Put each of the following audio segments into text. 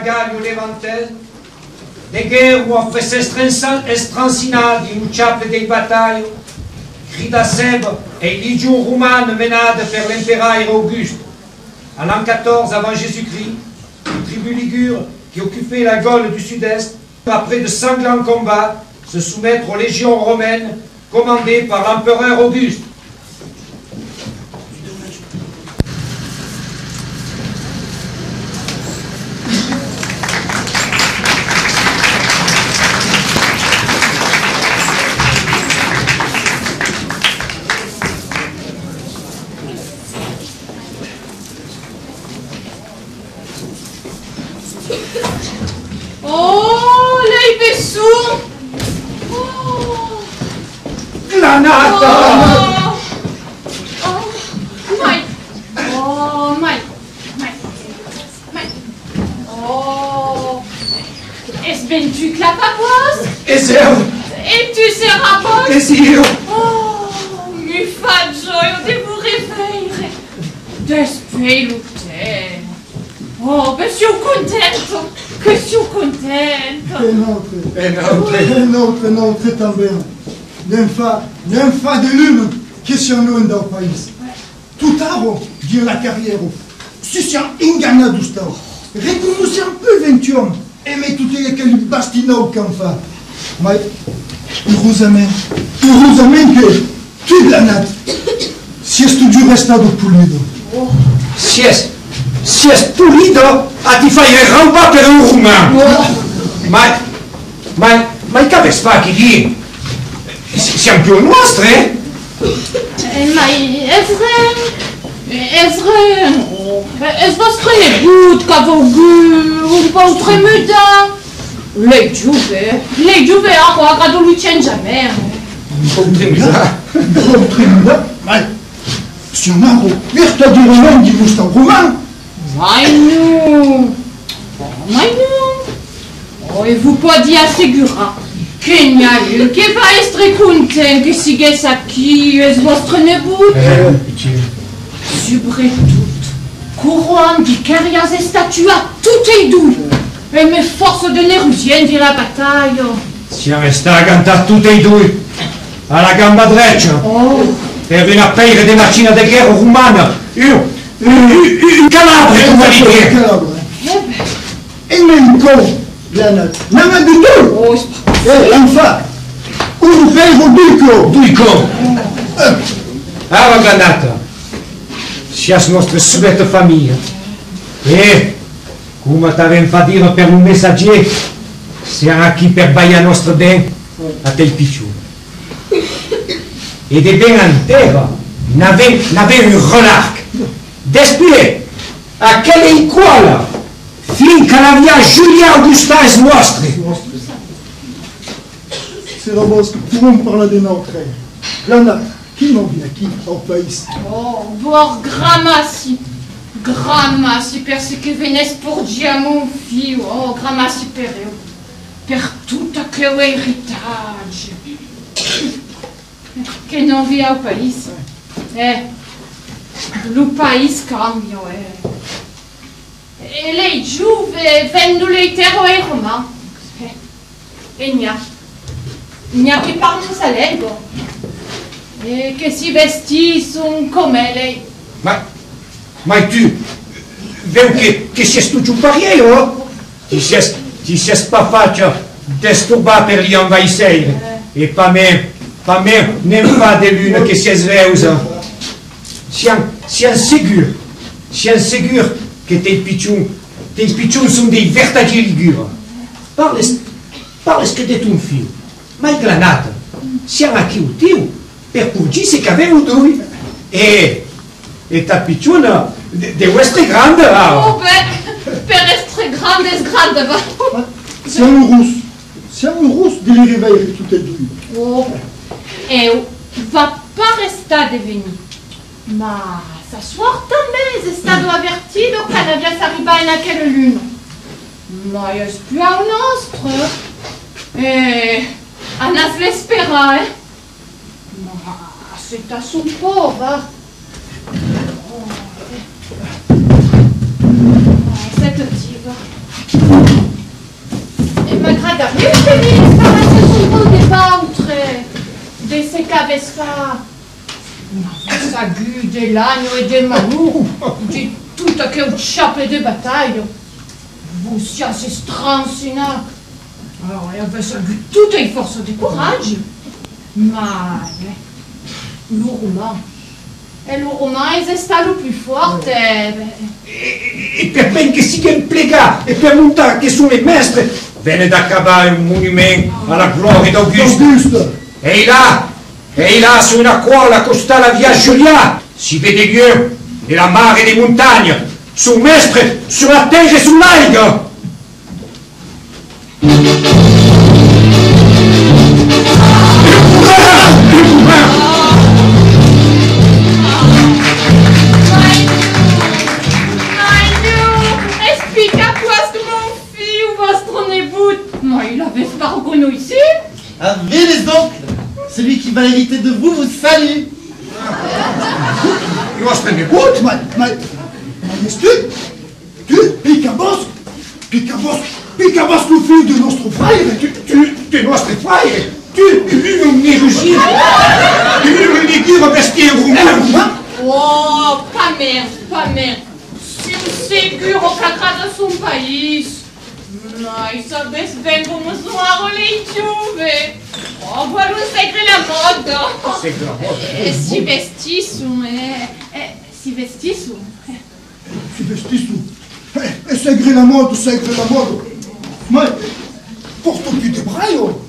bagaglio levantel, de guerre où on fait estrancinade in un chaple dei battaglio, grida Seb et légion romane menade per l'empereur Auguste. À l'an 14 avant Jésus-Christ, une tribu ligure qui occupait la Gaule du Sud-Est, après de sanglants combats, se soumettre aux légions romaines commandées par l'empereur Auguste. Oh, lei Bessou! Oh! Granata! Oh! Oh! Mike! Oh, Mike! Mike! Oh! Est-ce ben tu que la papoise? Et tu sais rapporte? Oh! Mi fa gioia de vous réveiller! Despelute! Oh, ben sono contento! Que sono contento! Inoltre também. Nem fa de lune que siamo no país. Tutto di la carriera. Si siamo ingannati stavo. Riconosciamo più ventium. E me tutti aquele bastino che fa. Ma curiosamente che tu granat. Si è studio restato pulito. Si è pulito a ti fai rampa per un rumano. Ma che avete fatto lì? Siamo più nostre? Ma è vostre negut ca un po' tremuta. Lei giuve a grado lui jamais. Un po' tremuta? Ma siamo verto di roman di gusto roman. Mai nu. Oh, e vous può di assicura che va essere content che si ghes aquí es vostre nebut. Soprattutto, couronne di carrières e statue a tutte e due. E me forze de nerusien di la battaglia. Siamo stati cantati tutti e due, alla gamba dreccia, per una paire di macchina di guerra romana, un Calabria, come dire. E menco, Leonard, non è di tu! L'enfant, un vero duco! Ah, granata, siamo la nostra solita famiglia. E, come ti avevo fatto dire per un messaggio, siamo qui per bagliare il nostro bene a te il piccione. E di ben intero, n'aveva un remarque. Despire, a quelle incola, finché la via Giulia Augusta è nostra. C'est la base que pourrons parler de notre ère. Leonard, qui m'en vient qui au pays? Oh, vor gramassi, perché che venes pour dia mon figlio, oh, gramassi per tutto che è heritage. Che non vi au país. Lo país cambia, E lei giuve vendu l'etero e Roma. E n'ha che parla sa lingua. E che si vesti son come lei. Ma tu, vedi che si è studiato un pariero? Ti sei pas faccia disturbar per gli envahisseurs. E pas me, nem pas de lune che si è sveusa. Siamo sicuri che te piccioni sono dei vertaggi liguri. Parles che di tuo figlio, ma il granata, siamo qui utili per purgirsi che avevo due. E ta picciona deve essere grande. Oh, per essere grande, va. Siamo russi di rivegliare tutte e due. Oh, e va pas restare de venir. Ma sa soir também è stato avvertito che Canavia s'arriva in aquella luna. Ma è più a nostro. A nas l'espera, Ma c'est à son pauvre. Cette tive. E m'agradaria que mi sparasse un po' de pautre, de se cabesfa. Ma sagu de l'agno e de Manu, de tutte che ucciappe de battaglia. Vous siate stransinac. Alors, e avesse avu tutte in forza de courage. Ma lo roman. E lo roman è stato più forte. E per ben che si plega e per montare che sono le mestre, venne da accavare un monumento alla gloria d'Auguste. E là, su una cuola costa la via Julia, si vede Dieu e la mare des montagnes, son mestre sur la terre et sur l'aigle. Avez les oncles, celui qui va hériter de vous vous salue. Écoute, mais tu, Picabos, le fils de notre frère, De notre frère, tu un érugir, une figure bestie roumain. Oh, pas mère. Si un seguro o cacada son país. Mai sabes bem como são a leitura. Oh, agora não segue la moda. Segue la moda. Si vestissum, si vestissum. E segre la mode. Mas, porto più de braio.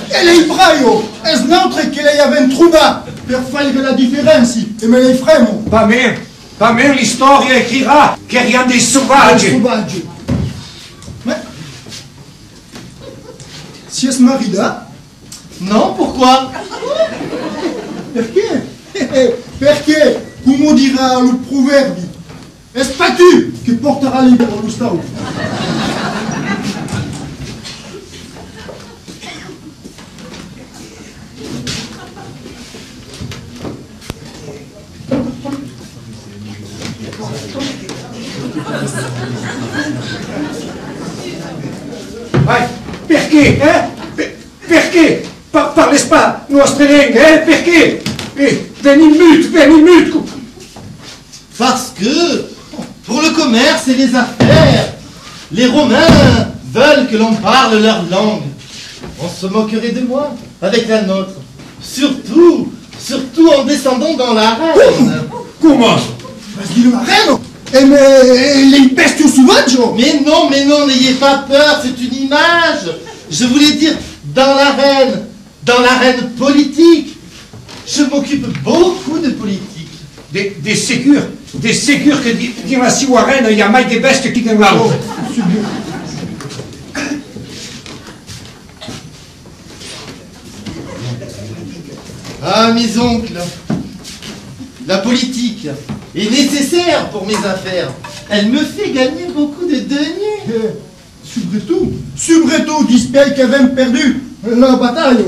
E lei braio, es notre che lei aveva trouva per fare la differenza. E me lei fremo. Pas même l'histoire écrira che rien des sauvages. Mais, si es marida? Non, pourquoi? Perché, come dirà il proverbio, es pas tu che portera libero lo Stato. Perché? Parles pas nostra lingua, perché? Veni mute. Parce que, pour le commerce et les affaires, les Romains veulent que l'on parle leur langue. On se moquerait de moi avec la nôtre. Surtout en descendant dans l'arène. Comment? Parce qu'il l'arène. E les besties sauvages. Mais non, n'ayez pas peur, c'est une image. Je voulais dire dans l'arène politique. Je m'occupe beaucoup de politique. Des sécures que dans la Siwarène, il y a mai des bestes qui dans l'autre. Ah, mes oncles, la politique est nécessaire pour mes affaires. Elle me fait gagner beaucoup de deniers. Subreto dispel qu'avait perdu la bataille.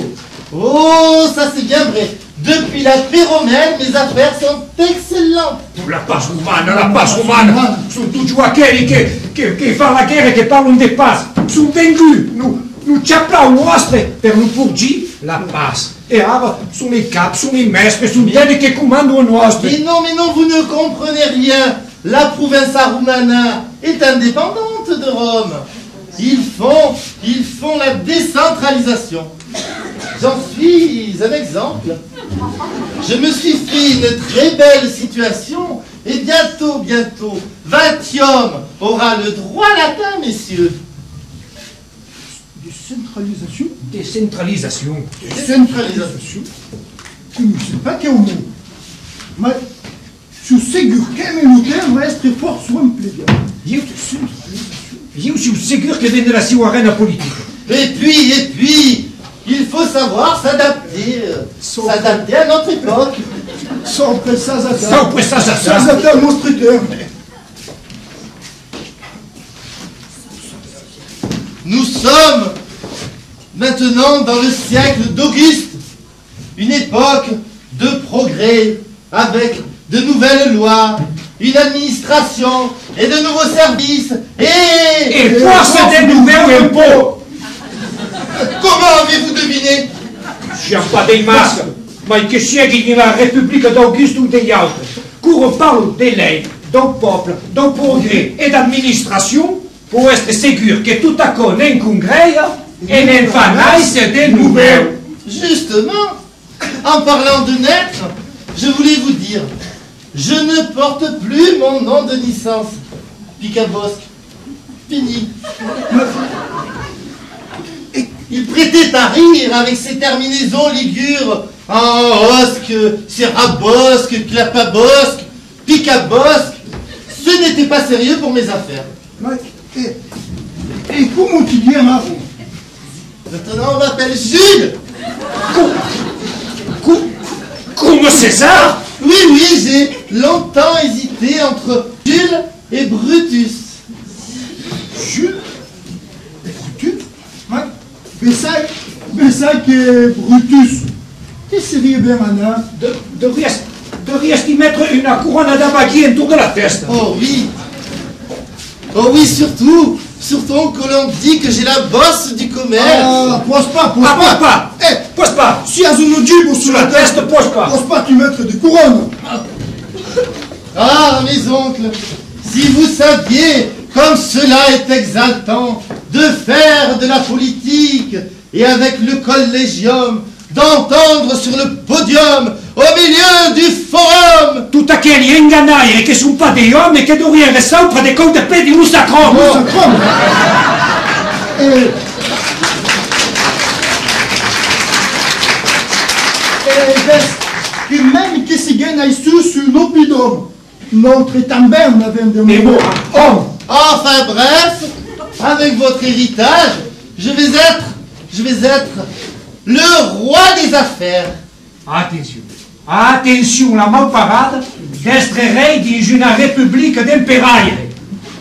Oh, ça c'est bien vrai. Depuis la paix romaine, mes affaires sont excellentes. La pace romane, sont tous aquelli qui font la guerre et qui parlent des passes. Sont vaincus. Nous ciapla nostre per nous pourgir la pace. Et alors, sont les caps, sont les mestres, sont les qui commandent au nostre. Mais non, vous ne comprenez rien. La provincia romana est indépendante de Rome. Ils font la décentralisation. J'en suis un exemple. Je me suis fait une très belle situation et bientôt, Vatium aura le droit latin, messieurs. Décentralisation. Je ne sais pas quel mot. Mais je suis sûr que mon terme reste très fort sur un plaisir. Je suis sûr que vient de la Siwarène politique. Et puis, il faut savoir s'adapter. S'adapter à notre époque. Sans pressazata. Sans mon stricteur. Nous sommes maintenant dans le siècle d'Auguste, une époque de progrès avec de nouvelles lois, une administration et de nouveaux services et force des nouveaux impôts. Comment avez-vous deviné? J'ai pas des masques, mais que c'est qu'il y a la République d'Auguste ou des Yautes. Quand on parle des leis, d'un peuple, d'un progrès et d'administration, pour être sûr que tout à coup n'est congrès et n'est pas nice des nouvelles. Justement, en parlant de naître, je voulais vous dire, je ne porte plus mon nom de naissance. Picabosque. Fini. Il prêtait à rire avec ses terminaisons ligures en osque, sérabosque, clapabosque, picabosque. Ce n'était pas sérieux pour mes affaires. Et comment tu dis Marron? Maintenant on m'appelle Jules. Comment c'est ça? Oui, j'ai longtemps hésité entre Jules et Brutus. Jules et Brutus? Mais ça que Brutus, il serait bien maintenant. Devriez y mettre une couronne d'abagui autour de la tête. Oh oui, surtout que l'on dit que j'ai la bosse du commerce. Ah, pose pas. Pose pas. Si y a une jupe sur la tête, pose pas. Pose pas, tu mettre des couronnes. Ah, mes oncles, si vous saviez comme cela est exaltant de faire de la politique et avec le collégium, d'entendre sur le podium, au milieu du forum, tout aquelli inganaire che sono pas des hommes et che devraient sempre des comptes de paix du Moussacrom. Et même que si gagne sur l'opidum, notre também n'avait de mots. Enfin bref, avec votre héritage, je vais être le roi des affaires. Attention, la malparade d'être rei d'une république d'imperaille.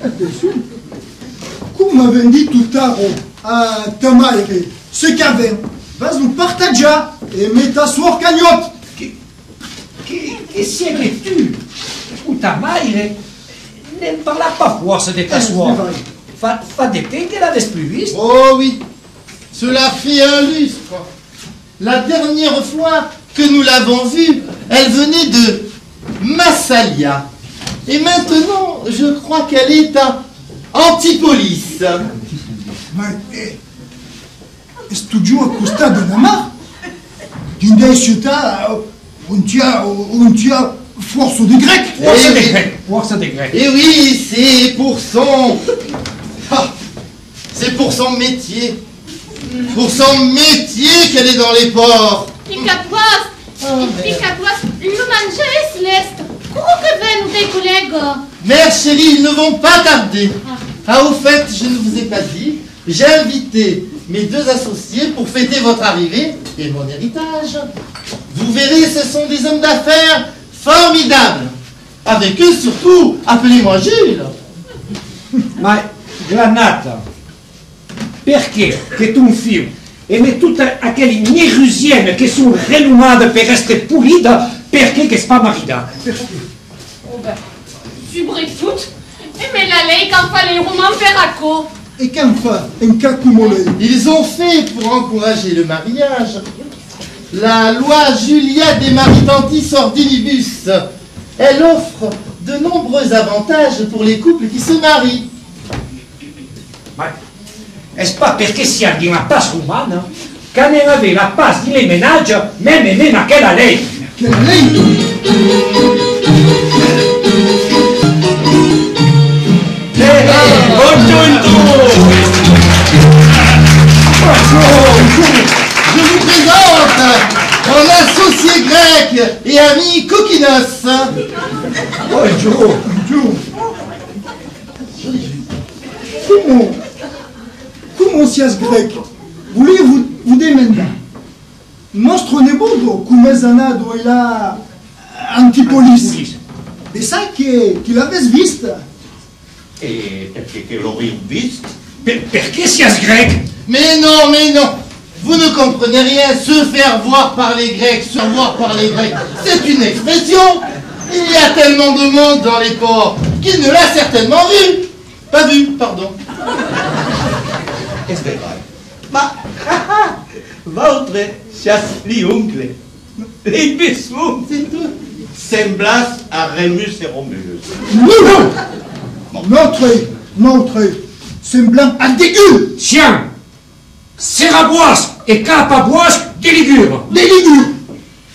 Attention. Comme m'avait dit tout à l'heure à Tamaire, ce qu'avait, vas nous partager et mettre ta soeur cagnotte. Qu'est-ce que tu, ou ta mère, ne parle pas force de t'asseoir. Fa des pays qu'elle a plus. Oh oui, cela fait un lustre. La dernière fois que nous l'avons vue, elle venait de Massalia. Et maintenant, je crois qu'elle est à Antipolis. Mais, studio a costa de Namar. D'une città, on tient force des Grecs. Force des Grecs. Et oui, c'est pour son... c'est pour son métier. Pour son métier qu'elle est dans les ports. Picatoise, le manger est céleste. Comment que viennent tes collègues? Mère chérie, ils ne vont pas tarder. Ah, au fait, je ne vous ai pas dit, j'ai invité mes deux associés pour fêter votre arrivée et mon héritage. Vous verrez, ce sont des hommes d'affaires formidables. Avec eux, surtout, appelez-moi Jules. Ma Granata, perché che ton figlio e me tutta aquelle nérusienne che sono renommate per essere pulita, perché che sta marita? Oh ben, subrefoot. Mais la lei quand fa les romans Ferraco. Et qu'enfin, un cas comme Ils ont fait pour encourager le mariage la loi Julia de Maritantis Ordinibus. Elle offre de nombreux avantages pour les couples qui se marient. Ma est-ce pas perché si a di una pace romana che ne aveva la pace di ménages, même à quelle lei? Quelle lei? Je vous présente mon associé grec et ami Kokinos. Bonjour. Comment si as grec? Voulez-vous demander? Nostro nebodo, come zanado e la Antipolis. E sai che l'avesse vista? E perché l'auriez vista? Perché si as grec? Mais non, vous ne comprenez rien. Se faire voir par les Grecs, c'est une expression. Il y a tellement de monde dans les ports qu'il ne l'a certainement vu. Pas vu, pardon. Es verdad. Ma, votre chasse oncle. Les bisous, c'est tout. Semblas à Rémus et Romulus. Non, notre semblant à des gueules. Tiens, Serraboise et Capaboise des Ligures. Des Ligures.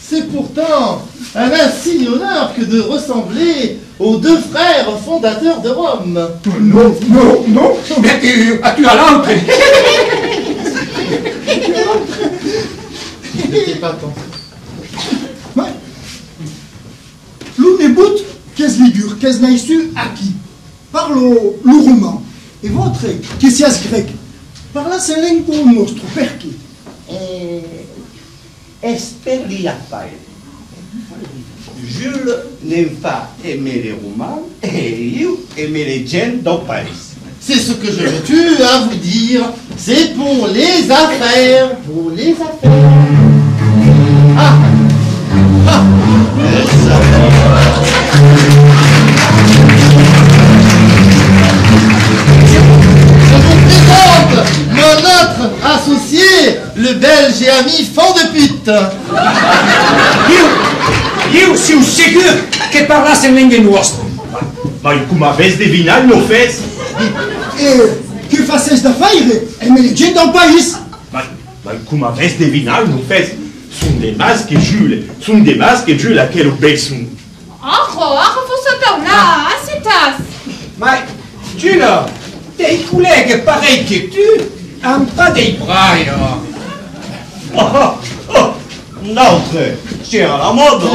C'est pourtant un insigne honneur que de ressembler aux deux frères fondateurs de Rome. Non. Mais tu as l'entrée. N'était pas tant. Ouais. L'unebut, qu'est-ce Ligure, qu'est-ce naïsu à qui? Parlo le roman. Et votre, qu'est-ce grec? Parla c'est langue nostro, perché? Esperliapai. Jules n'aime pas aimer les romans et il aime les gens dans Paris. C'est ce que je veux tu à vous dire. C'est pour les affaires. Pour les affaires. Ah. Je vous présente mon autre associé, le belge et ami fond de pute. Io siu sigur che parlasse in lingua nostra. Ma cum aveți de vinal, nu fez? Et que faceți de faire? Et me legend dans le pays. Ma cum aveți de vinal, nu fez? Sunt de masque Jules, sunt de masque Jules la quel obeisum. Arro, faut se là, assitas. Mais, Jules, tes collègues pareils que tu n'ont pas des bras. Notre, c'est à la mode.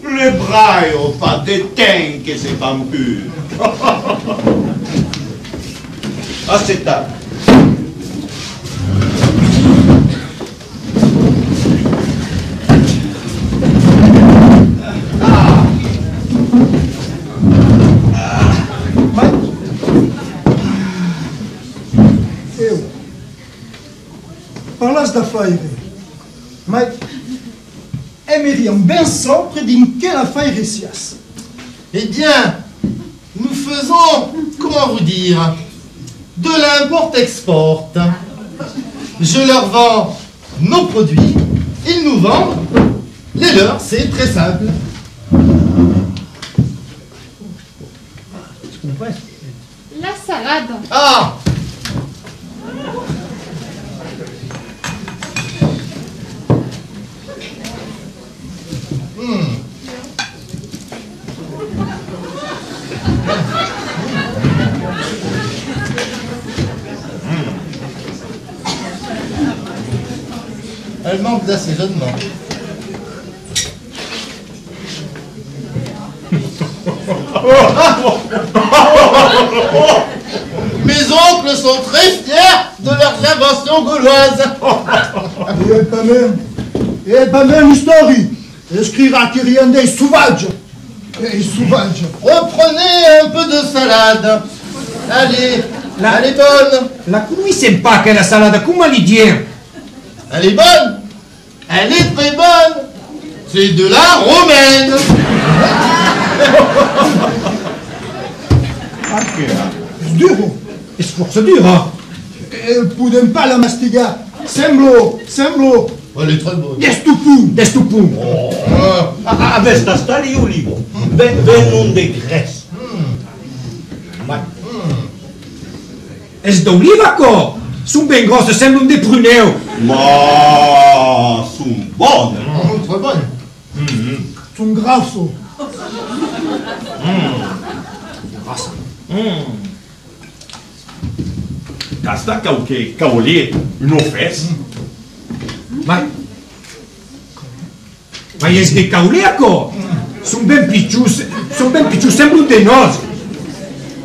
Le bras n'ont pas de teint que c'est vampire. Ah, c'est ça. Parlas de faire. Mais, aimeriam bien sempre din quelle affaire sias. Eh bien, nous faisons, comment vous dire, de l'import-export. Je leur vends nos produits, ils nous vendent les leurs, c'est très simple. La salade. Ah! Elle manque d'assaisonnement. Mes oncles sont très fiers de leurs inventions gauloises. Et pas même histoire. Écrira qu'il y a des sauvages. Des sauvages. Reprenez un peu de salade. Allez, elle est bonne. La cui sembra che la salade come li dire? Elle est bonne. Elle est très bonne. C'est de la romaine. Duro. Sforzo duro. Podem pas la mastigar. Semblo. Elle est très bonne. Destupum. Avesta stali olivo. Venum de Grèce. Es d'oliva co? Sunt ben grosse, semblano de pruneo. Ma sunt bonne. Très bonne. Son grasso. Asta caulie, nu fez? Ma es de cauleaco? Sunt ben piccius, semblano de nos.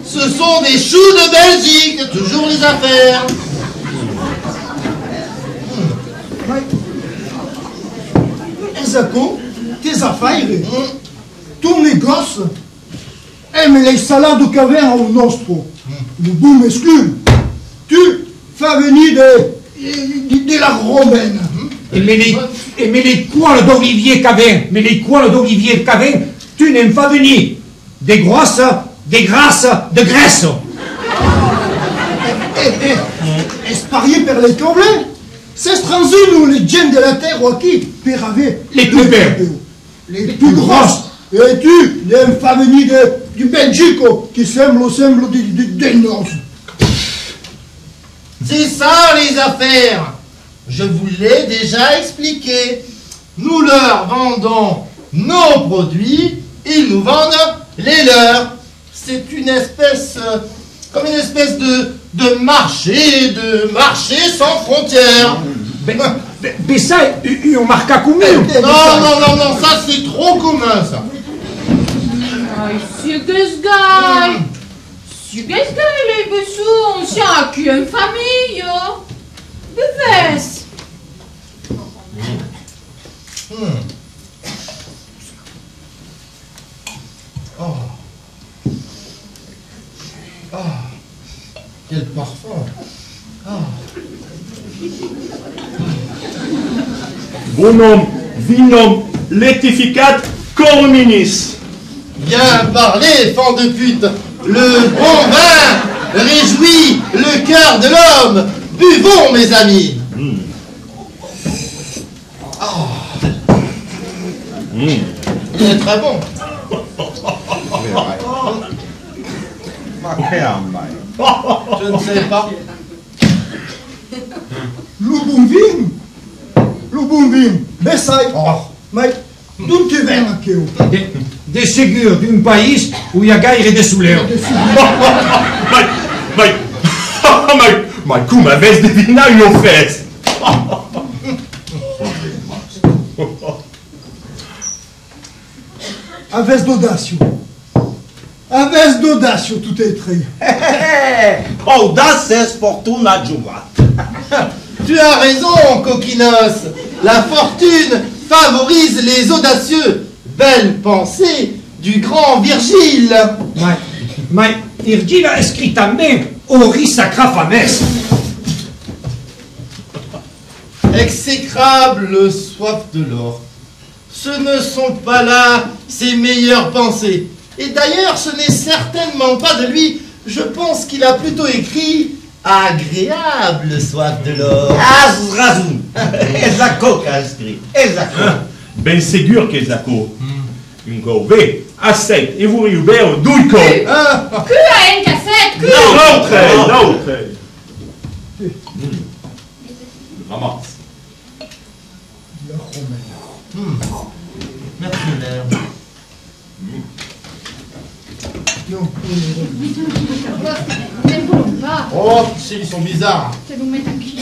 Ce sont des choux de Belgique, toujours les affaires. Esaco, tes affaires. Ton négoce. Mais les salades qu'il y avait au nostro. Le boom exclu. Tu fais venir de la romaine. Et mais les coins d'Olivier Cavin, tu n'aimes pas venir. Des grosses, des grasses, de graisse. Est-ce parier per les combler? C'est strange nous, les gens de la terre, ou qui peravé Les plus belles. Les plus grosses. Et tu, n'aimes pas venir du Belgique, qui semble des Nords. C'est ça les affaires. Je vous l'ai déjà expliqué. Nous leur vendons nos produits, ils nous vendent les leurs. C'est une espèce, comme une espèce de marché sans frontières. Mais ça, on marque à combien? Non, ça c'est trop commun ça. Monsieur Gesgai, les besous, on tient à qu'une famille. Bevès. Quel parfum. Bonhomme, vinum, letificat, corminis. Bien parlé, fan de pute. Le bon vin réjouit le cœur de l'homme. Buvons, mes amis. Il est très bon. Je ne sais pas. Le bon vin, Bessaï. Mais, d'où tu viens, Kéo? Des ségur d'un pays où il y a gaire et des souleurs. Mais cum avès devinat une fesse. Avès d'audacio, tout est très. Audaces fortuna juvat. Tu as raison, Coquinos. La fortune favorise les audacieux. Belle pensée du grand Virgile. Mais Virgile a écrit também Ori sacra fames. Exécrable soif de l'or. Ce ne sont pas là ses meilleures pensées. Et d'ailleurs, ce n'est certainement pas de lui. Je pense qu'il a plutôt écrit agréable soif de l'or. Azrazum. Ezako qu'a écrit. Ezako. Ben ségur qu'Ezako. Un gové, aceit, et vous riubert, d'ulco. Que a une cassette, que L'autre. Ramasse. Merci, mère. Ne voulons pas. Oh, ils sont bizarres. Ça nous met tranquille.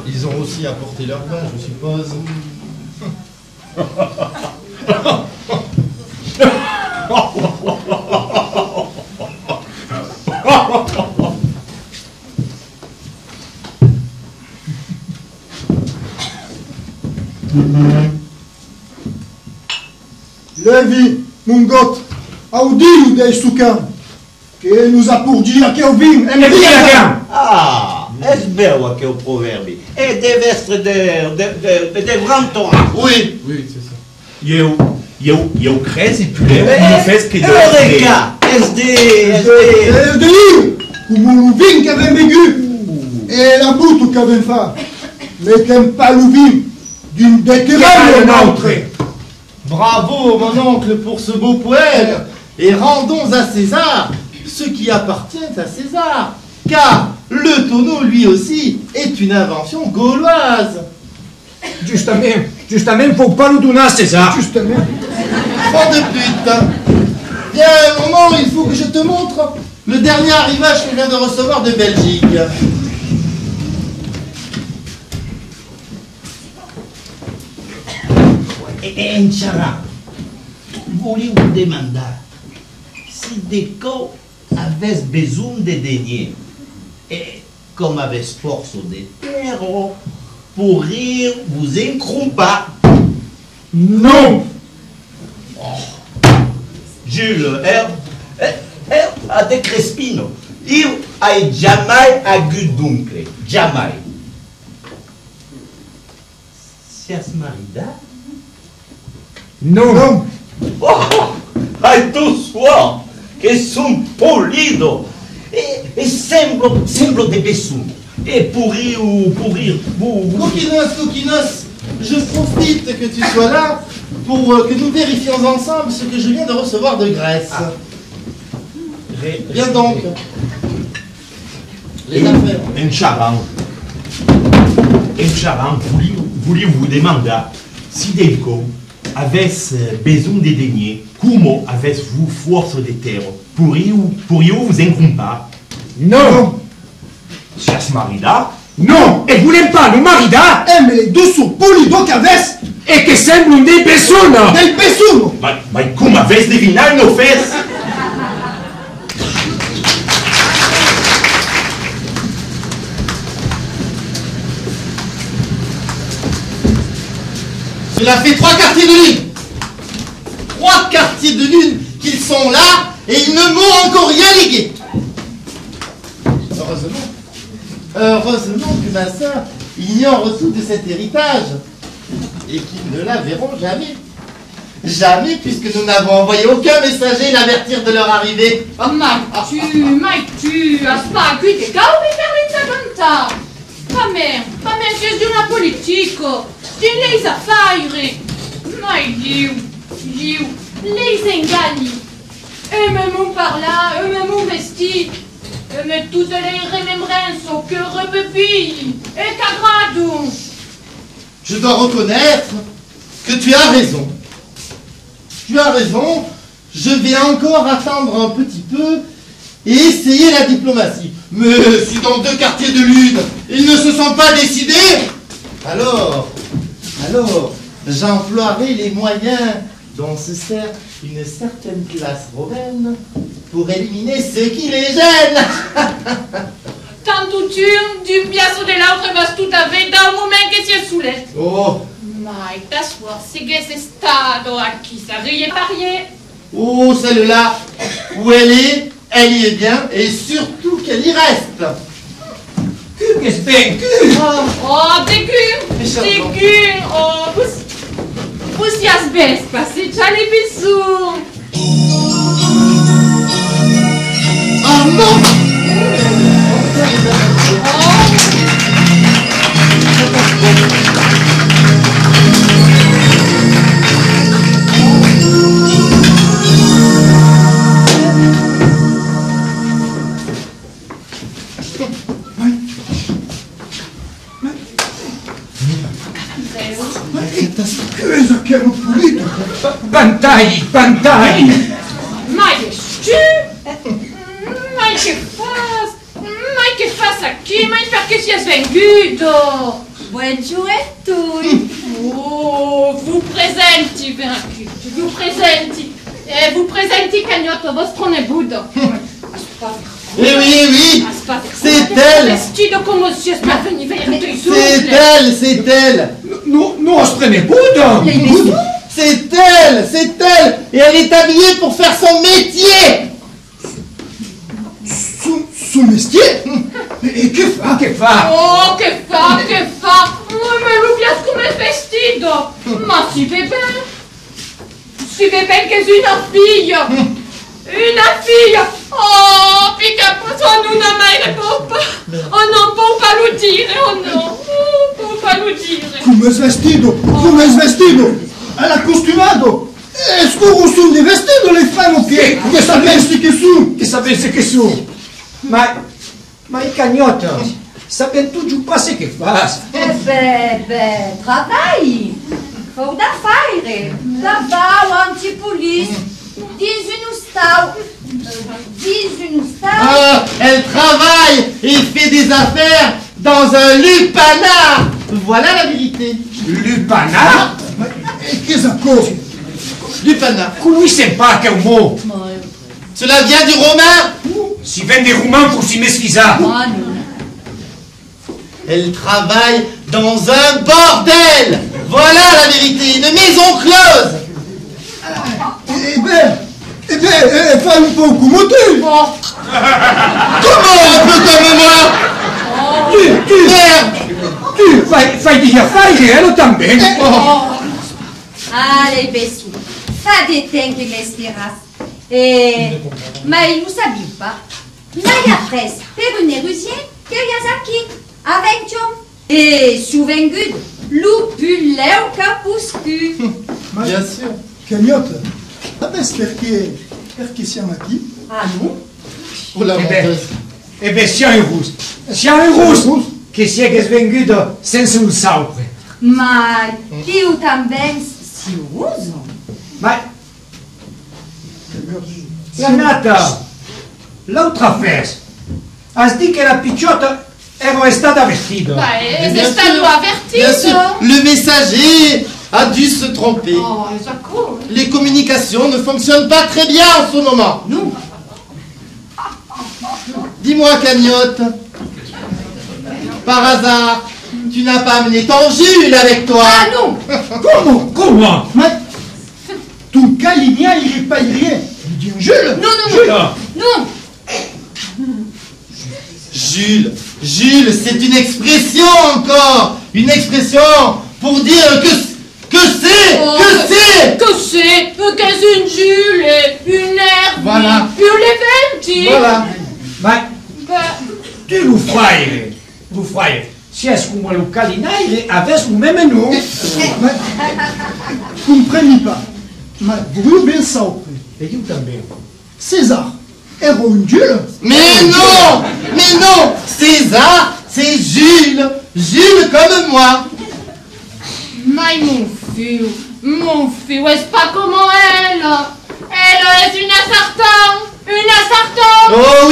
Ils ont aussi apporté leur pain, je suppose. Levi, mon goth, audil des soukas, que nous a pour dire qu'il vin, et bien. Ah, esbero que o proverbe. Et devestre de vrantora. Oui, c'est ça. Eu crezi puleu, une fesse que Eureka! SD. Como o vin que avait vécu, et la boute qui avait fait, mais qu'un pas le vin d'une déterrable entrée. Bravo, mon oncle, pour ce beau poème. Et rendons à César ce qui appartient à César. Car le tonneau, lui aussi, est une invention gauloise. Justement, faut pas le donner à César. Justement. Fan de pute. Bien, maman, il faut que je te montre le dernier arrivage qu'on vient de recevoir de Belgique. Et Inch'Allah, voulez vous demander si des corps avaient besoin de deniers et comme avaient force de terre pour rire vous incrompa. Non. Jules Herbe A De Crespino, io hai jamais agut dunque, jamais. Sias marida? Non. Oh, hai tu suo, che son polido, e sembro de Bessou. Et pour rire, vous... Coquinos, je profite que tu sois là pour que nous vérifions ensemble ce que je viens de recevoir de Grèce. Viens donc. Les affaires. En Charan, voulez-vous demander si Delco avait besoin de deniers, comment avez-vous force de terre? Pourriez-vous vous incomper? Non. Sias marida? Non. Et vous n'aimez pas nos marida? Mais les deux sont polidos qu'avès. Et que semblent des personnes. Del Bessuno. Mais comment avez-vous deviné nos fesses? Cela fait 3 quartiers de lune. 3 quartiers de lune qu'ils sont là et ils ne m'ont encore rien légué. Heureusement que ma soeur ignore tout de cet héritage et qu'ils ne la verront jamais. Jamais, puisque nous n'avons envoyé aucun messager l'avertir de leur arrivée. Tu as pas qui te caupi per l'interventa. Ma mère, c'est de la politique. De les affaires. Mais Dieu, les engagne. Eux me m'ont par là, eux me m'ont vesti. Eux me toutes les remembrances au cœur rebebille. Et cagrado. Je dois reconnaître que tu as raison. Tu as raison, je vais encore attendre un petit peu et essayer la diplomatie. Mais si dans 2 quartiers de lune, ils ne se sont pas décidés, alors, j'emploierai les moyens dont se sert une certaine classe romaine pour éliminer ceux qui les gênent. Tanto du piasso de l'autre vas tout à fait dans le moment que si soulève. Oh, Mai, t'asseoir, c'est que c'est stado à qui ça riait parier. oh, celle-là, où elle y est bien, et surtout qu'elle y reste. Qu'est-ce que Oh, dégueu, oh, vous y as baisse, passez, t'as les bisous. Oh non! Bantai. Mai, che faz aqui? Mai, perché si è svenguto? Buon giuetto! Oh, vous presenti, vaincus. Vous presenti, cagnotto, vostro nebudo. Eh oui, c'est elle! Vestido come si è venu C'est elle! Nostre nebudo. C'est elle! Et elle est habillée pour faire son métier! Son métier. Et que fa? Oh, che fa? Me lo piace come vestito. Ma si vede bene che è una figlia. Oh, pica, toi nous ne mai pas. Oh non, può pas lo dire, oh no. Può pas lo dire. Come vestido? Alla costumado. Escuro de vestido le fanno che sapessi che su. Ma i cagnotto, sapem tu giù passi che fas. Travail! Faut da fare! Là-bas, anti-police, dis une stau. Ah, elle travaille et fait des affaires dans un lupanar! Voilà la vérité! Lupanar? Qu'est-ce encore? Lupanar! Lui c'est pas quel mot. Cela vient du romain! Si vend des roumains pour s'y mesquisa. Elle travaille dans un bordel! Voilà la vérité, une maison close! Eh ben, Eh bien, fais un peu comme tu. Oh, Comment un peu comme moi? Merde! Fai dire elle também. Allez, Bessou, fa des temps que m'estiras. Mais vous savez pas, Naya presse per une Russie que Yazaki, avec John. Et souvengu, l'upuleu capuscu. Bien sûr. Cagnotte, perché siamo qui? Ah non? Pour la menteuse. Eh bien, siamo in russo, che si è svenguto senza un saupre. Ma io também si uso. Ma è nata l'altra festa. Has dit che la picciotta era stata vestita. bah, Bien c'est ça sûr. doit avertir, Bien sûr, ça. le messager a dû se tromper. Oh, Jaco. Les communications ne fonctionnent pas très bien en ce moment. Non. Dis-moi, Cagnotte, par hasard, tu n'as pas amené ton Jules avec toi? Ah non! Comment? Mais ton caligna, il n'est pas rien. Il dit un Jules. Non, non, Jules. non! Jules, Jules, c'est une expression encore. Une expression pour dire que c'est, Oh, que c'est. Que c'est? Qu'est-ce une Jules, une herbe, Voilà. une leventi. Voilà. Ma Bah, tu lo fai. Si è come lo calinaire avesse un même nom. Mais comprenez pas. Mais vous bien ça. E io também. César, héros un Jules. Mais non, César, c'est Jules. Jules comme moi. mais mon fils, est-ce pas comment elle? Elle est une assertant. Oh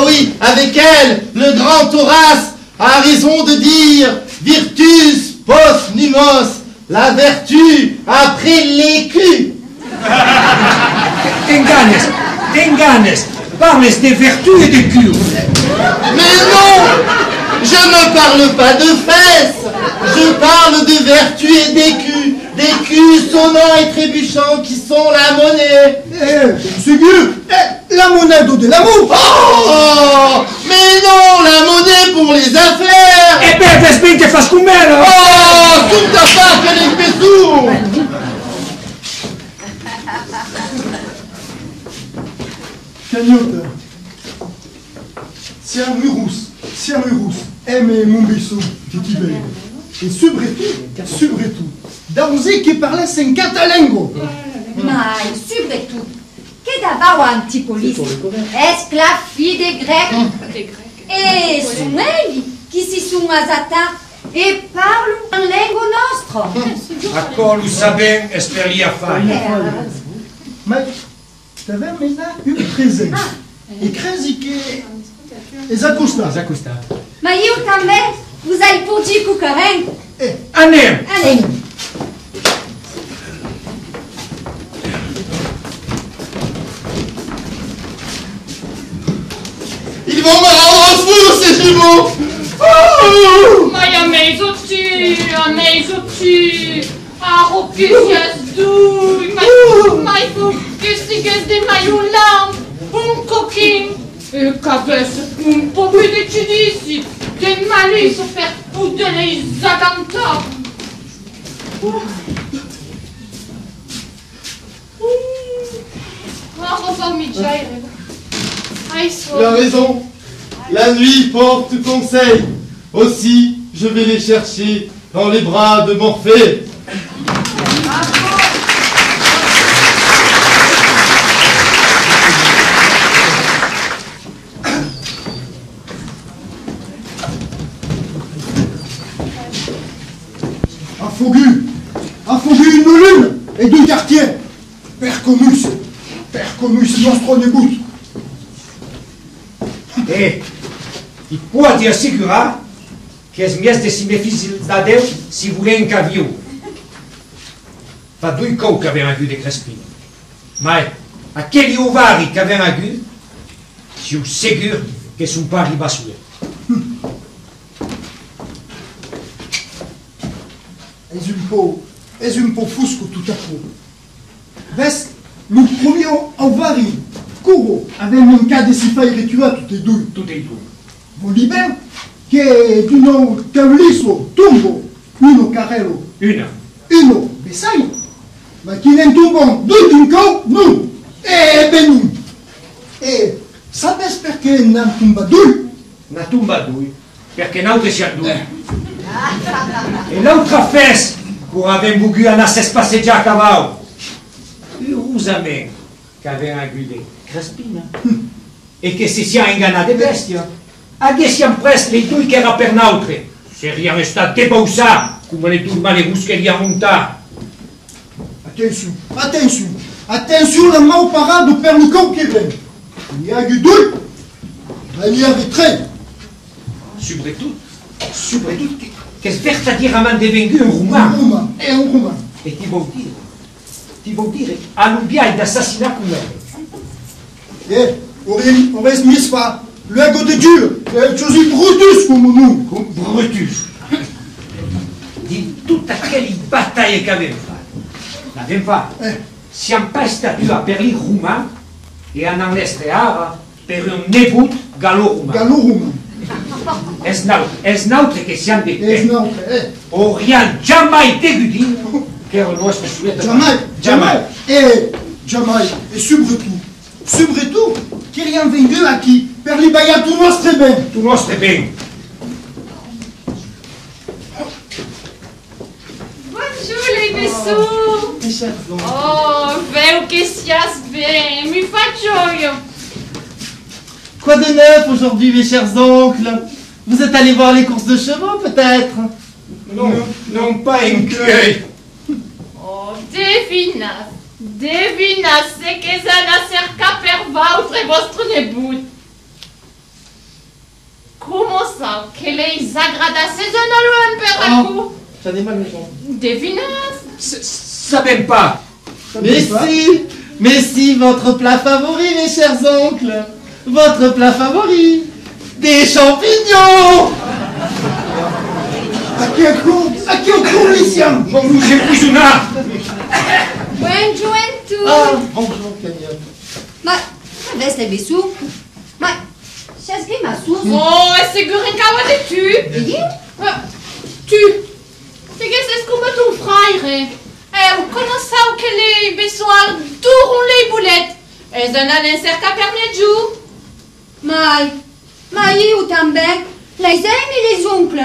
oui, avec elle, le grand Horace a raison de dire virtus post numos, la vertu après l'écu. T'enganes. Parles des vertus et des cures. Mais non, je ne parle pas de fesses, je parle de vertu et d'écu, d'écus sonnants et trébuchants qui sont la monnaie. Monsieur, la monnaie de l'amour. Oh, mais non, la monnaie pour les affaires. E beh, vedi ben che fa scumero. Oh, tout à fait, quel espèce. Cagnotte, siamo in russo, mon bisou, titi bello. Et surtout, Danzi qui parlait 50 langues. Ma surtout, che davao Antipolis, esclavi dei Grecs, e sono quelli che si sono asata e parlano in lingua nostra. Ancora lo sapem, e per lì a fare. Mais t'avais maintenant une présence. Et crezi che esacusta. Ma io também usai puti cucaren. Anem. Allez. Ils vont me rendre fou, ces jumeaux. Oh, Mais a meizo tu. A roquilhas du. Mas o que sigues de maiulam. Coquinho. E cabeça, pouco de te disse. Tem malícia per poder les agantar. tu as raison. La nuit porte conseil. Aussi, je vais les chercher dans les bras de Morphée. Affogu une lune et deux quartiers. Percomus, nostro negut. E ti puoi assicurare che smies de si mefisi da Deu si vuole in viu. Fa due cou che avevano avuto de Crespino. Ma aquelli ovari che avevano avuto, sono sicuro che sono pas ribassati. És un po fusco tout à coup. Ves, Nous provions en vari, Couro, avec un cas de si fai retua tutte e due. Tutte e due. Voli ben che tu non Cavliso, Tumbo, uno Carrello, Una. uno Besai, ma chi ne tumbon due d'inco, nu, e benin. E sapes perché non tumba due? Una tumba due, perché noi siamo due. E l'altra festa, che avevamo voluto andare a passeggiare a cavallo, usame che aveva guidato Crespina, e che si sia ingannati bestia, a siamo presto le due che era per noi. Seriamo stati depausati, come le due malevus che li ha montati. Attention, attention, attention, la mau parado per le conquérants. Il y a eu deux, il y avait très. Soprattutto, che sverta dire a man devengu un roumain. Un roumain, et un roumain. E ti vuol dire, all'ubbiai d'assassinare con lei. Et on reste mis pas, l'ego de Dieu, è così Brutus come nous. Con Brutus. Di tutte quelle battaglie che abbiamo fatto. L'abbiamo fatto. Siamo pas stati a per il roumain e a non estreare per un nebut gallo-roumain. Gallo-roumain. Es nautre che siamo di Es te. nautre, O rien jamais dégudit che era il nostro sueto. jamais. Et surtout, qui rien vendu à qui, per li baia tout nostre ben. Tu nostro bene. Bonjour les vaisseaux. Oh, veo che sias ben, mi faccio io. Quoi de neuf aujourd'hui, mes chers oncles? Vous êtes allés voir les courses de chevaux, peut-être? Non pas un cueil. Oh, devinas ce che sana cerca per votre vostro nebut. Comment ça, que les agradasse non imperacu? J'en ai mal aux jambes. Devinas? Ça même pas. Mais si, votre plat favori, mes chers oncles. Votre plat favori. Des champignons. À qui on court les siens? Bon, nous épousonnons. Bonjour tu. Ah, bonjour, Cagnotte. Ma veste besu. Ma c'è ma su. Oh, è sicuro in cavo di tu? Tu. C'est que c'est comme ton frère. On commence à que les besoins tournent les boulettes. Et un an cerca per mia giù. Ma io também, les amis e les oncles.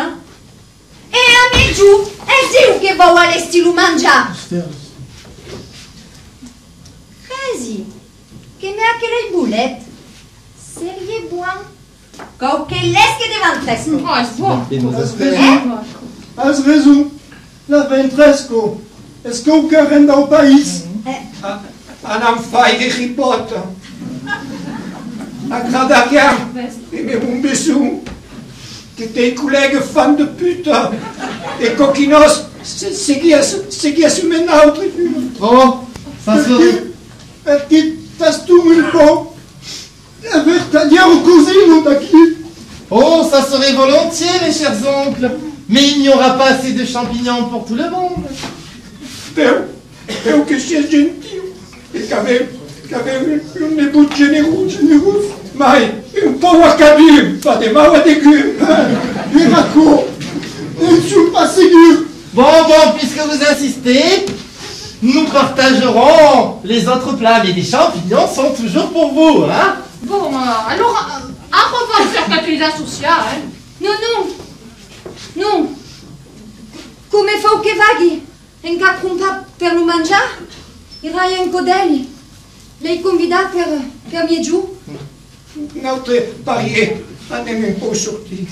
E a me giù, è io che va a stilo mangiare. Casi, che me ha che le boulette. Serie buon. Cau che l'esche devantesco. Oh, c'est bon. As raison, la ventresco. Est-ce qu'on carré dans le pays? A non fai di ribotta. A Gradachiam, e me un besou. Que tes collègues fans de pute. Et coquinos, c'est qui a su menautre. Oh, ça serait... Perché t'astum un po'. Avec tagliare cosino da qui. Oh, ça serait volontiers, mes chers oncles. Mais il n'y aura pas assez de champignons pour tout le monde. Spero che sia gentile. E che aveva un nebut generoso. Mai, un po' accabu, pas de mal à dégueu. Les raccords. Je ne suis pas sûr. Bon, puisque vous insistez, nous partagerons les autres plats, mais les champignons sont toujours pour vous, hein? Bon, alors, à revoir sur la cuisine sociale. Non. Come fa che vaghi? En cacrumpa per lo mangiare? Irai in codelli. Lei convida per mie giù? Notre parier, andiamo un po' sorti.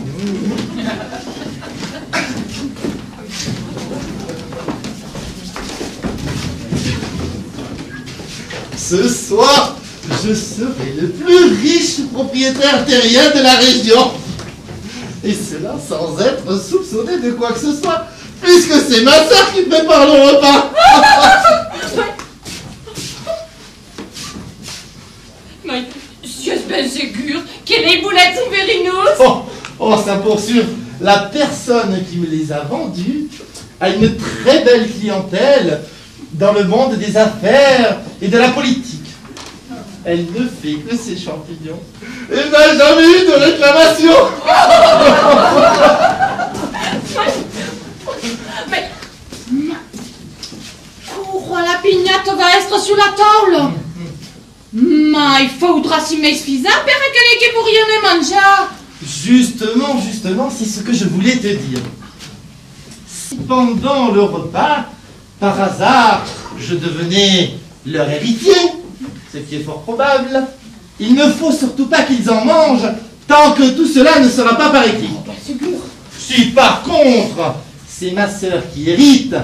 Ce soir, je serai le plus riche propriétaire terrien de la région. Et cela sans être soupçonné de quoi que ce soit, puisque c'est ma sœur qui prépare le repas. Mais, je suis bien sûre que les boulettes sont vérineuses. Oh, ça pour sûr. La personne qui me les a vendues a une très belle clientèle, dans le monde des affaires et de la politique. Elle ne fait que ses champignons et n'a jamais eu de réclamation. Mais pourquoi la pignate va être sur la table? Ma, il faudra s'y suffisant pour que pour rien ne mangear. Justement, c'est ce que je voulais te dire. Si pendant le repas, par hasard, je devenais leur héritier, ce qui est fort probable, il ne faut surtout pas qu'ils en mangent tant que tout cela ne sera pas par écrit. Si par contre, c'est ma sœur qui hérite,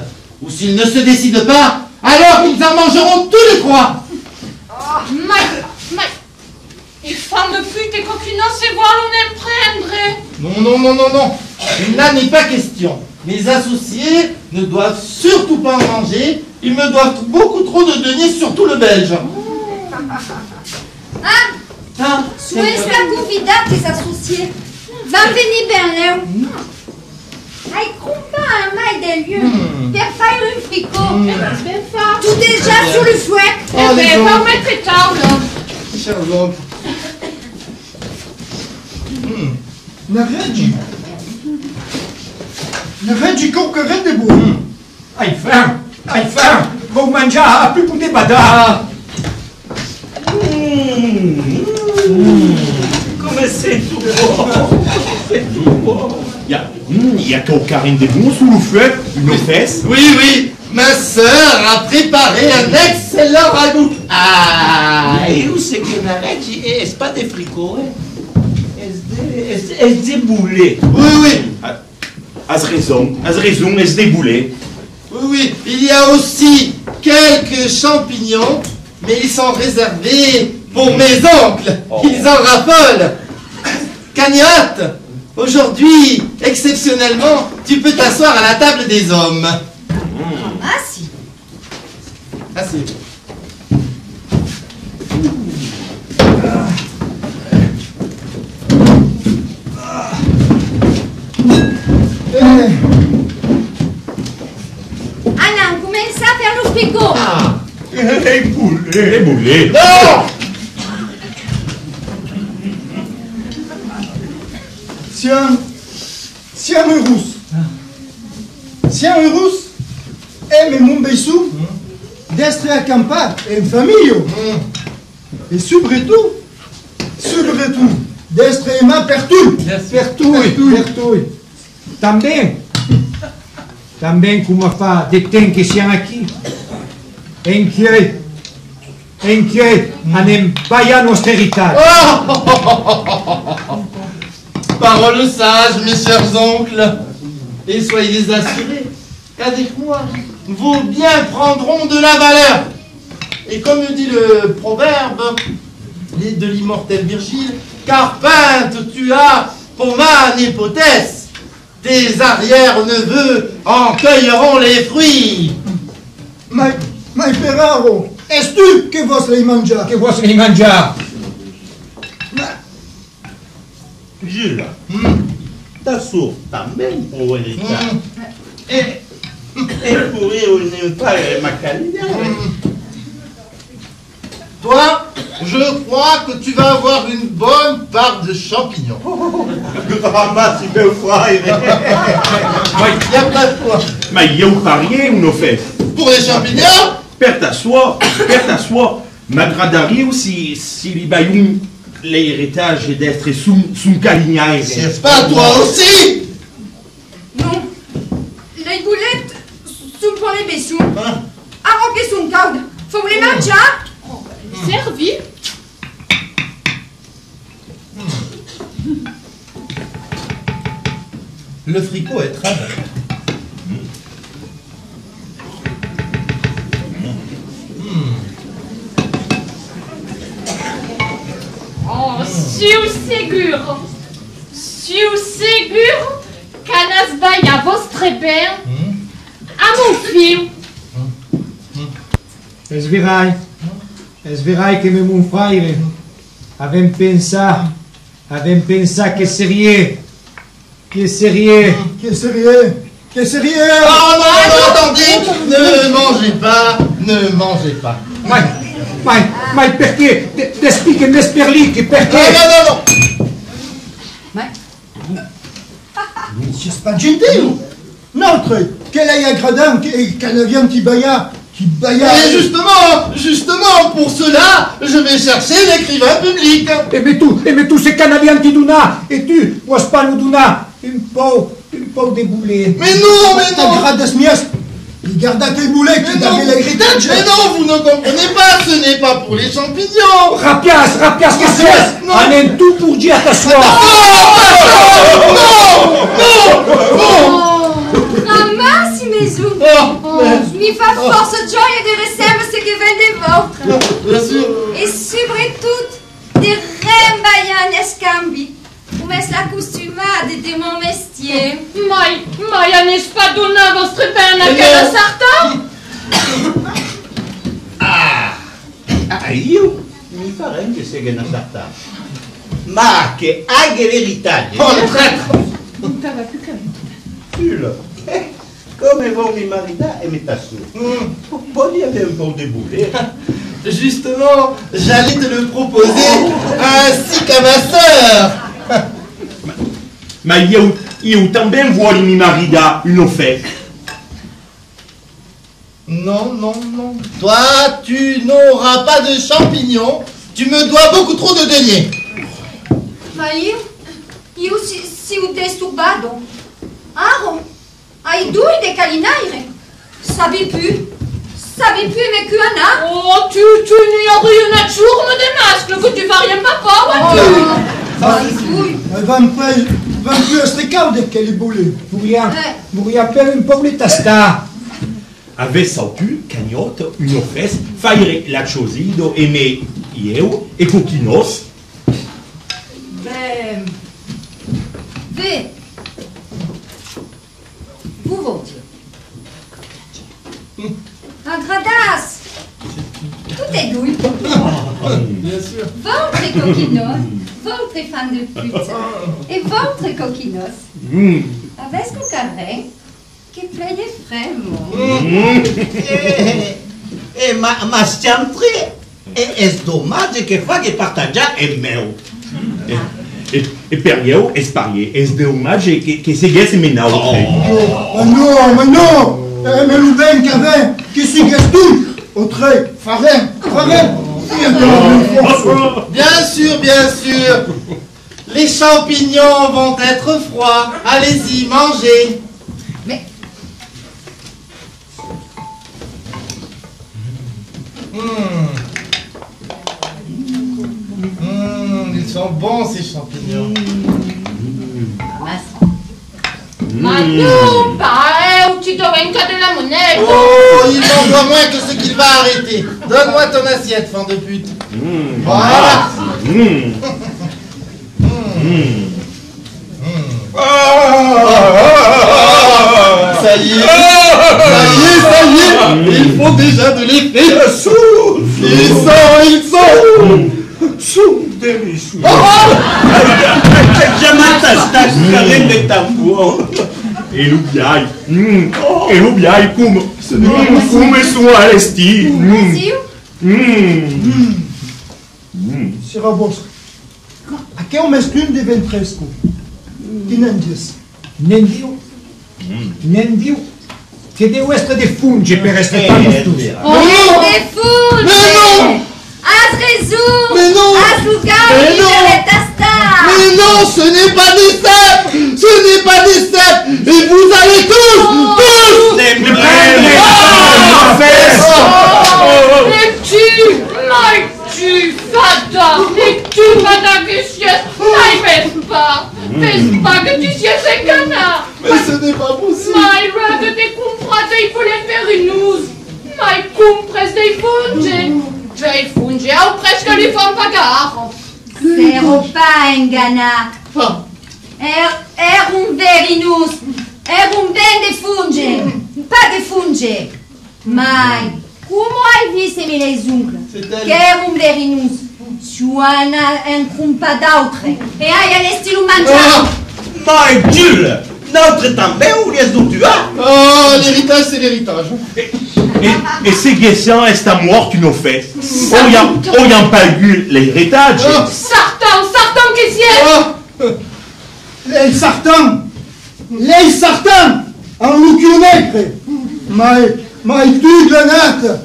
ou s'ils ne se décident pas, alors ils en mangeront tous les trois. Mais, les femmes de pute et coquinos se voient l'on prendre. Non. Là n'est pas question. Mes associés ne doivent surtout pas en manger. Ils me doivent beaucoup trop de deniers, surtout le belge. Su esta convidat tes associés. Van venir Berlin. Ai compa un mail de lieu. Per faire un fricot. Tout déjà sur le fouet. Eh ben, va mettre tard, là. Cher oncle. Ne reggi conquerent de beau. Ai faim. Vou mangiar a pipo de badar. Come c'est tout bon. C'est tout bon. Il y a carrément des bons sous le feu, une fesse. Oui. Ma sœur a préparé un excellent ragoût. Et où c'est que n'arrête? Est-ce pas des fricots? Est-ce des boulets? Oui. As raison, est-ce des boulets? Oui. Il y a aussi quelques champignons, mais ils sont réservés pour mes oncles. Ils en raffolent. Cagnotte, aujourd'hui, exceptionnellement, tu peux t'asseoir à la table des hommes. Si. Assez. Alain, commence à faire le fricot. Les boulets. Non! Siamo russe. E mon beissou d'estre accampar en famille. Et surtout, d'estre aimé pertul. Pertui. Também como fa de temps que siamo aqui. Inquiet, anem paia nostra héritage. Parole sage, mes chers oncles. Et soyez assurés qu'avec moi, vos biens prendront de la valeur. Et comme dit le proverbe de l'immortel Virgile, car peinte tu as, pomane et potesse, tes arrière-neveux en cueilleront les fruits. Mais Ferraro, est-ce que vos les mangia? Que vos les mangiar? Jules, ta source também pour héritage. Et pour ne pas ma qualité. Toi, je crois que tu vas avoir une bonne part de champignons. Ramasse, il veut frère. Il n'y a pas de quoi. Mais il y a où parier ou nos fesses? Pour les champignons? Perte à soi. M'agradaria si les baillons l'héritage d'être sous calignaire. N'est-ce pas toi aussi? Non. Les boulettes sont pour les bessons. Avant qu'ils sont caudes. Faut les manger. Servi. Le fricot est très bon. Siu seguro canas vai a vostre père, a mon fils. Es verai que mon frère avait pensé que serait. Que sérieux? Oh non, attendez, ne mangez pas. Ne mangez pas. Ma perché? T'explique m'esperlique, perché? Non. Monsieur Spagentino, notre, quel est agradant, quel canadien qui bailla, Et justement, pour cela, je vais chercher l'écrivain public. Mais tu ces Canadiens qui donna, et tu, vois pas nous donna, un peu déboulé. Mais non. Grades mias, il garda tes boulets qui avaient l'héritage. Mais non, vous ne comprenez pas, ce n'est pas pour les champignons. Rapias, qu'est-ce que c'est? Non. On est tout pour dire t'asseoir. Non. Ramasse, Mesou. Mi fa forza gioia di ricevere ce che vende vostro. Bien sûr. E soprattutto di rembaiare scambi. Come è la costumade di mon mestier. Maia n'est-ce pas donné vostre pain à quel sartan? Io mi farei che se na sarta. Ma che anche l'héritage. Oh, le traître. Come va mi marita e mi tasso. Poi avere un po' di boulé. Justement, j'allais te le proposer ainsi qu'à ma sœur. Ma io também voglio mi marida une offerte. Non. Toi, tu n'auras pas de champignons. Tu me dois beaucoup trop de deniers. Ma io si un testurbado. Aro, ai due de calinaire. Savi più mais que Anna. Oh, tu n'y as rien à chourme des masques, que tu vas rien papa, vois-tu? Va plus ste calde che li boulets. Vorrei per un po' le tasta. Ave sautu, cagnotte, une offerte, faire la chosido, aimer io e coquinos. Vous votiez. Agradas. Tout est douille. Bien sûr. Votre coquinos, votre fan de pute et votre coquinos. Avec ce carré qui plaît vraiment. Ma stiantri è dommage che fa che partagia è meu. E per io è sparier, è dommage che seguesse menau. Mais non. Mais le ben qu'avait, qui s'y gastoule. Autre, Farin. Bien sûr. Les champignons vont être froids. Allez-y, mangez. Mais Ils sont bons ces champignons. Ma tu pas, tu dois de la monnaie. Oh, il m'en doit moins que ce qu'il va arrêter. Donne-moi ton assiette, fan de pute. Voilà. Ça y est. Ils font déjà de l'effet. Ils sont. Sono délicieux. Chiamata sta carente tamburo. E l'ubiai come sono allesti. Sera vostro. A che ho messo un di ventresco? Chi nendies? Nendiu. Che devo essere de funge per essere tanto studio. des fous. Mais non. Azrezou. Mais non. Azuka. Mais non. Mais non, ce n'est pas des cèpes. Et vous allez tous. Mais tu, fada que sies, n'aimez pas. Fais pas que tu sies un canard. Mais ce n'est pas possible. Mai rag de comprate i voler ferinus. Mai compres dei funge. Dei funge au presque li fan pagar. Zero pas ingana. Un verinus. Un ben de funge. Pas de funge. Mai. Come hai visto les ungles? Che un verinus. Suana un crumpa d'autre. E hai all'estilo mangiato. Ma è Dieu! Notre també ou les d'Utua? Oh, l'héritage, c'est l'héritage. Et ces guessants est à mort tu nous fais. Oh, y a pas eu l'héritage. Sartan, qu'est-ce que c'est? Les sartans, en nous kilomètres, mais tu grenade,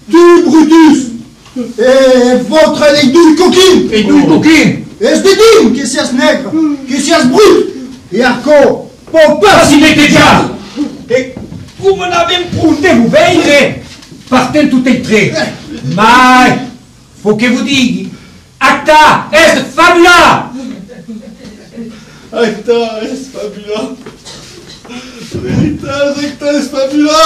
tu brutus, et votre les douilles coquines. Et douilles coquines. Et c'est dit que c'est nègre, que c'est brut, et encore, pour pas s'il était déjà. Et vous m'en avez prouvé, vous veillerez. Partez tout est traits. Mais, faut que vous dites, acta est fabula. Acta est fabula. L'héritage, acta est fabula.